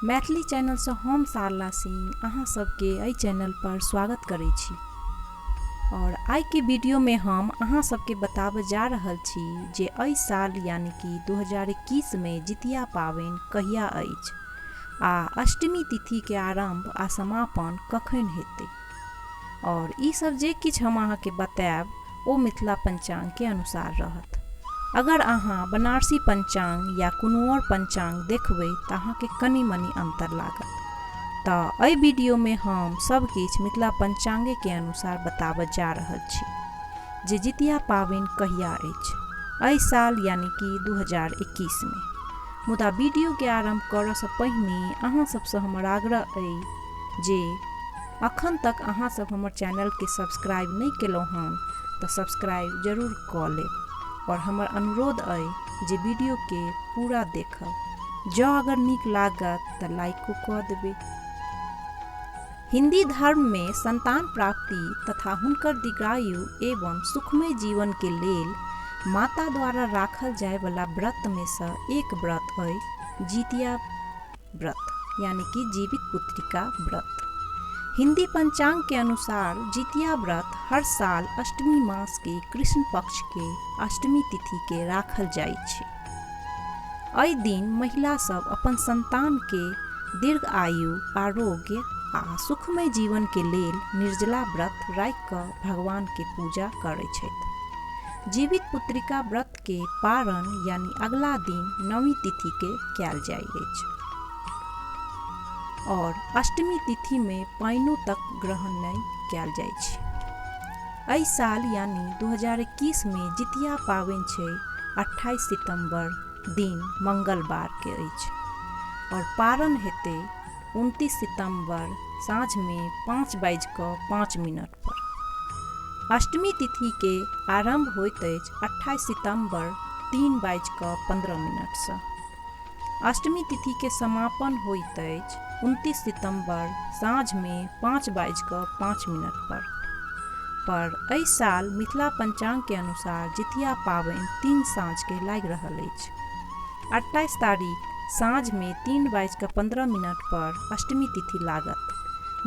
Maithili channel से हम सारला सिंह अहाँ सबके एहि चैनल पर स्वागत करै छी। और आई के वीडियो में हम अहाँ सबके बताबे जा रहल छी जे एहि साल यानी कि 2021 में जितिया पाबनि कहिया अछि आ अष्टमी तिथि के आरंभ आ समापन कखन हेतै। और ई सब जे किछ हम अहाँ के बतायब ओ मिथिला पंचांग के अनुसार रहत। अगर अहाँ बनारसी पंचांग या कोनो और पंचांग देखबै तऽ अहाँ के कनी मनी अंतर लागत। तऽ एहि वीडियो में हम सब किछ मिथिला पंचांगे के अनुसार बताबे जा रहल छी जे जितिया पाबनि कहिया अछि एहि साल यानी कि 2021 में। मुदा वीडियो के आरंभ करऽ से पहिने अहाँ सबसे हमर आग्रह अछि जे अखन तक अहाँ सब हमर चैनल के सब्सक्राइब नहीं केलहुँ हन तऽ सब्सक्राइब जरूर कऽ लेब। और हमर अनुरोध अछि जे वीडियो के पूरा देखब। जँ अगर नीक लागत तऽ लाइको कऽ देबै। हिंदी धर्म में संतान प्राप्ति तथा हुनकर दीर्घायु एवं सुखमय जीवन के लेल माता द्वारा राखल जाय वाला व्रत में से एक व्रत अछि जितिया व्रत यानी कि जीवित पुत्रिका व्रत। हिंदी पंचांग के अनुसार जितिया व्रत हर साल अष्टमी मास के कृष्ण पक्ष के अष्टमी तिथि के राखल जाय छै। एहि दिन महिला सब अपन संतान के दीर्घ आयु आरोग्य आ सुखमय जीवन के लेल निर्जला व्रत राखि कऽ भगवान के पूजा करै छथि। जीवित पुत्रिका व्रत के पारण यानी अगला दिन नवी तिथि के कयल जाय अछि और अष्टमी तिथि में पानियो तक ग्रहण नहीं कयल जाय छै। एहि साल यानी 2021 में जितिया पाबनि छै 28 सितंबर दिन मंगलवार के अछि और पारण हेतै 29 सितंबर साँझ में 5:05 पर। अष्टमी तिथि के आरंभ होइत अछि 28 सितंबर 3:15 से। अष्टमी तिथि के समापन होइत अछि 29 सितंबर साँझ में 5:05 पर। एहि साल मिथिला पंचांग के अनुसार जितिया पाबनि 3 साँझ के लागि रहल अछि। 28 तारीख साँझ में 3:15 पर अष्टमी तिथि लागत,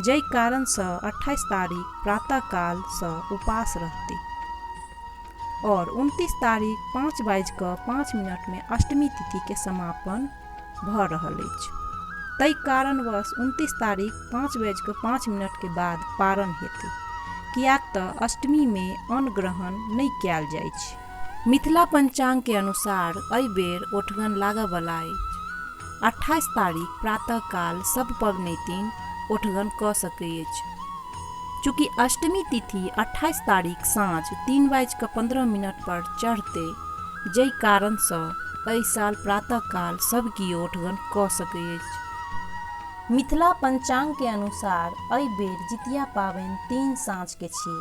जहि कारण से 28 तारीख प्रातः काल से उपास रहतै और 29 तारीख 5:05 में अष्टमी तिथि के समापन भऽ रहल अछि। ताहि कारणवश 29 तारीख 5:05 के बाद पारण हेतै, कियाक तऽ अष्टमी में अन्न ग्रहण नहीं कयल जाइ छै। मिथिला पंचांग के अनुसार एहि बेर ओठगन लागऽ वाला अछि। 28 तारीख प्रातः काल सब पबनैतिन ओठगन कऽ सकैत अछि। चूँकि अष्टमी तिथि 28 तारीख साँझ 3:15 पर चढ़तै, जहि कारण से एहि साल प्रातः काल सब कियो ओठगन कऽ सकैत अछि। मिथिला पंचांग के अनुसार एहि बेर जितिया पाबनि 3 साँझ के छियै।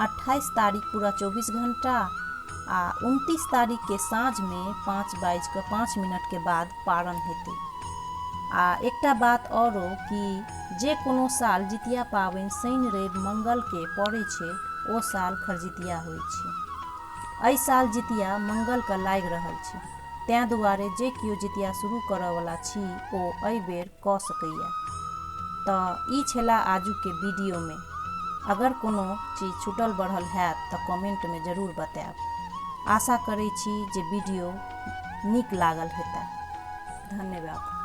28 तारीख पूरा 24 घंटा आ 29 तारीख के साँझ में 5:05 के बाद पारण हेतै। आ एकटा बात औरो कि जे कोनो साल जितिया पाबनि शनि रवि मंगल के पड़ै छै ओ साल खरजितिया होइ छै। एहि साल जितिया मंगल के लागि रहल छै, तैं दुआरे जे कियो जितिया शुरू करऽ वाला छी ओ एहि बेर कऽ सकैया। तऽ ई छला आजू के वीडियो में। अगर कोनो चीज छूटल बढ़ल हैत तऽ कमेंट में जरूर बतायब। आशा करै छी जे वीडियो नीक लागल हेतै। धन्यवाद।